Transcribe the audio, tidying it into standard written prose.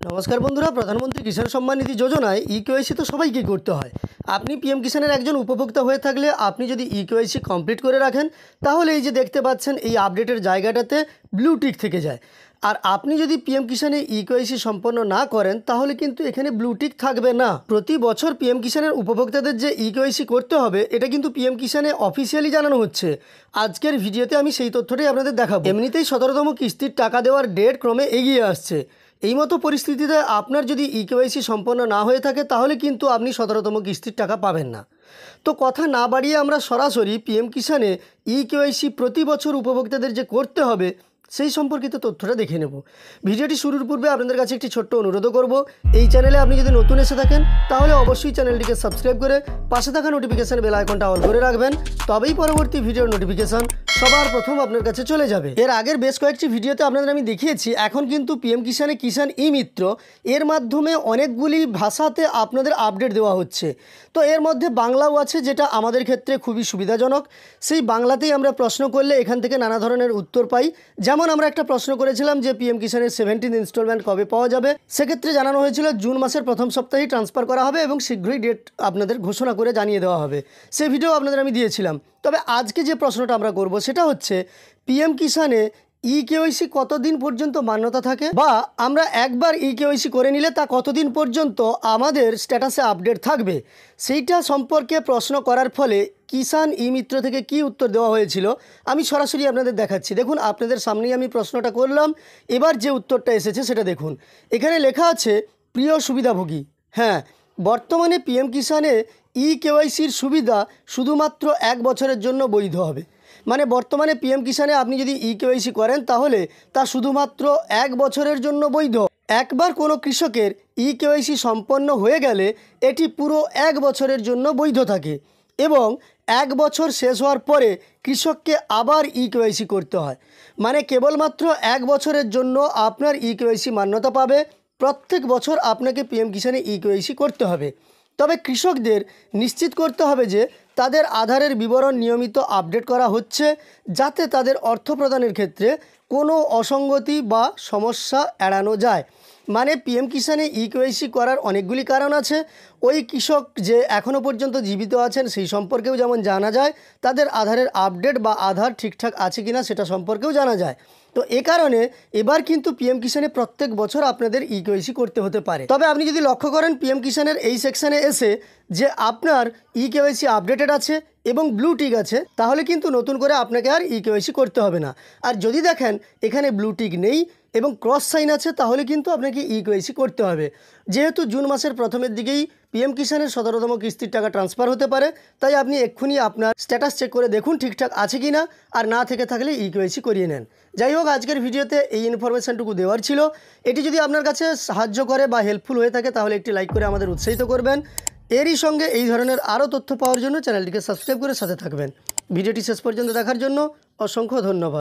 नमस्कार बंधुरा प्रधानमंत्री किसान सम्मान निधि योजनाয় ইকেওয়াইসি তো সবাইকেই করতে হয়। আপনি পিএম কিষানের একজন উপভোক্তা হয়ে থাকলে আপনি যদি ইকেওয়াইসি কমপ্লিট করে রাখেন তাহলে এই যে দেখতে পাচ্ছেন এই আপডেটের জায়গাটাতে ব্লু টিক থেকে যায়। আর আপনি যদি পিএম কিষানে ইকেওয়াইসি সম্পন্ন না করেন তাহলে কিন্তু এখানে ব্লু টিক থাকবে না। প্রতি বছর পিএম কিষানের উপভোক্তাদের যে ইকেওয়াইসি করতে হবে এটা কিন্তু পিএম কিষানে অফিসিয়ালি জানানো হচ্ছে। আজকের ভিডিওতে আমি সেই তথ্যটাই আপনাদের দেখাবো। এমনিতেই 17তম কিস্তির টাকা দেওয়ার ডেট ক্রমে এগিয়ে আসছে। এই মতো পরিস্থিতিতে আপনার যদি ইকেওয়াইসি সম্পন্ন না হয়ে থাকে তাহলে কিন্তু আপনি 17তম কিস্তির টাকা পাবেন না। তো কথা না বাড়িয়ে আমরা সরাসরি পিএম কিষানে ইকেওয়াইসি প্রতি বছর উপভোক্তাদের যে করতে হবে সেই সম্পর্কিত তথ্যটা দেখে নেব। ভিডিওটি শুরুর পূর্বে আপনাদের কাছে একটি ছোট্ট অনুরোধও করব, এই চ্যানেলে আপনি যদি নতুন এসে থাকেন তাহলে অবশ্যই চ্যানেলটিকে সাবস্ক্রাইব করে পাশে থাকা নোটিফিকেশন বেল আইকনটা অন করে রাখবেন, তবেই পরবর্তী ভিডিওর নোটিফিকেশন সবার প্রথম আপনার কাছে চলে যাবে। এর আগের বেশ কয়েকটি ভিডিওতে আপনাদের আমি দেখিয়েছি এখন কিন্তু পিএম কিষানে কিষান ই মিত্র এর মাধ্যমে অনেকগুলি ভাষাতে আপনাদের আপডেট দেওয়া হচ্ছে। তো এর মধ্যে বাংলাও আছে, যেটা আমাদের ক্ষেত্রে খুবই সুবিধাজনক। সেই বাংলাতেই আমরা প্রশ্ন করলে এখান থেকে নানা ধরনের উত্তর পাই। যেমন আমরা একটা প্রশ্ন করেছিলাম যে পিএম কিষানের 17th ইনস্টলমেন্ট কবে পাওয়া যাবে, সেক্ষেত্রে জানানো হয়েছিল জুন মাসের প্রথম সপ্তাহেই ট্রান্সফার করা হবে এবং শীঘ্রই ডেট আপনাদের ঘোষণা করে জানিয়ে দেওয়া হবে। সেই ভিডিও আপনাদের আমি দিয়েছিলাম। তবে আজকে যে প্রশ্নটা আমরা করব সেটা হচ্ছে পিএম কিষানে ইকেওয়াইসি কতদিন পর্যন্ত মান্যতা থাকে, বা আমরা একবার ইকেওয়াইসি করে নিলে তা কতদিন পর্যন্ত আমাদের স্ট্যাটাসে আপডেট থাকবে, সেইটা সম্পর্কে প্রশ্ন করার ফলে কিষান ই মিত্র থেকে কি উত্তর দেওয়া হয়েছিল আমি সরাসরি আপনাদের দেখাচ্ছি। দেখুন, আপনাদের সামনেই আমি প্রশ্নটা করলাম, এবার যে উত্তরটা এসেছে সেটা দেখুন। এখানে লেখা আছে প্রিয় সুবিধাভোগী, হ্যাঁ, বর্তমানে পিএম কিষানে ইকেওয়াইসির সুবিধা শুধুমাত্র 1 বছরের জন্য বৈধ হবে। মানে বর্তমানে পিএম কিষানে আপনি যদি ইকেওয়াইসি করেন তাহলে তা শুধুমাত্র 1 বছরের জন্য বৈধ। একবার কোনো কৃষকের ইকেওয়াইসি সম্পন্ন হয়ে গেলে এটি পুরো 1 বছরের জন্য বৈধ থাকে এবং 1 বছর শেষ হওয়ার পরে কৃষককে আবার ইকেওয়াইসি করতে হয়। মানে কেবলমাত্র 1 বছরের জন্য আপনার ইকেওয়াইসি মান্যতা পাবে। প্রত্যেক বছর আপনাকে পিএম কিষানে ইকেওয়াইসি করতে হবে। তবে কৃষকদের নিশ্চিত করতে হবে যে তাদের আধারের বিবরণ নিয়মিত আপডেট করা হচ্ছে, যাতে তাদের অর্থ প্রদানের ক্ষেত্রে কোনো অসঙ্গতি বা সমস্যা এড়ানো যায়। মানে পিএম কিষানে ইকেওয়াইসি করার অনেকগুলি কারণ আছে। ওই কৃষক যে এখনও পর্যন্ত জীবিত আছেন সেই সম্পর্কেও যেমন জানা যায়, তাদের আধারের আপডেট বা আধার ঠিকঠাক আছে কিনা সেটা সম্পর্কেও জানা যায়। তো এ কারণে এবার কিন্তু পিএম কিষানে প্রত্যেক বছর আপনাদের ইকেওয়াইসি করতে হতে পারে। তবে আপনি যদি লক্ষ্য করেন পিএম কিষানের এই সেকশানে এসে যে আপনার ইকেওয়াইসি আপডেটেড আছে এবং ব্লু টিক আছে, তাহলে কিন্তু নতুন করে আপনাকে আর ইকেওয়াইসি করতে হবে না। আর যদি দেখেন এখানে ব্লু টিক নেই এবং ক্রস সাইন আছে তাহলে কিন্তু আপনাকে ইকেওয়াইসি করতে হবে। যেহেতু জুন মাসের প্রথমের দিকেই পিএম কিষানের 17তম কিস্তির টাকা ট্রান্সফার হতে পারে, তাই আপনি এক্ষুনি আপনার স্ট্যাটাস চেক করে দেখুন ঠিকঠাক আছে কি না, আর না থেকে থাকলে ইকেওয়াইসি করিয়ে নেন। যাই হোক, আজকের ভিডিওতে এই ইনফরমেশানটুকু দেওয়ার ছিল। এটি যদি আপনার কাছে সাহায্য করে বা হেল্পফুল হয়ে থাকে তাহলে একটি লাইক করে আমাদের উৎসাহিত করবেন। এরই সঙ্গে এই ধরনের আরও তথ্য পাওয়ার জন্য চ্যানেলটিকে সাবস্ক্রাইব করে সাথে থাকবেন। ভিডিওটি শেষ পর্যন্ত দেখার জন্য অসংখ্য ধন্যবাদ।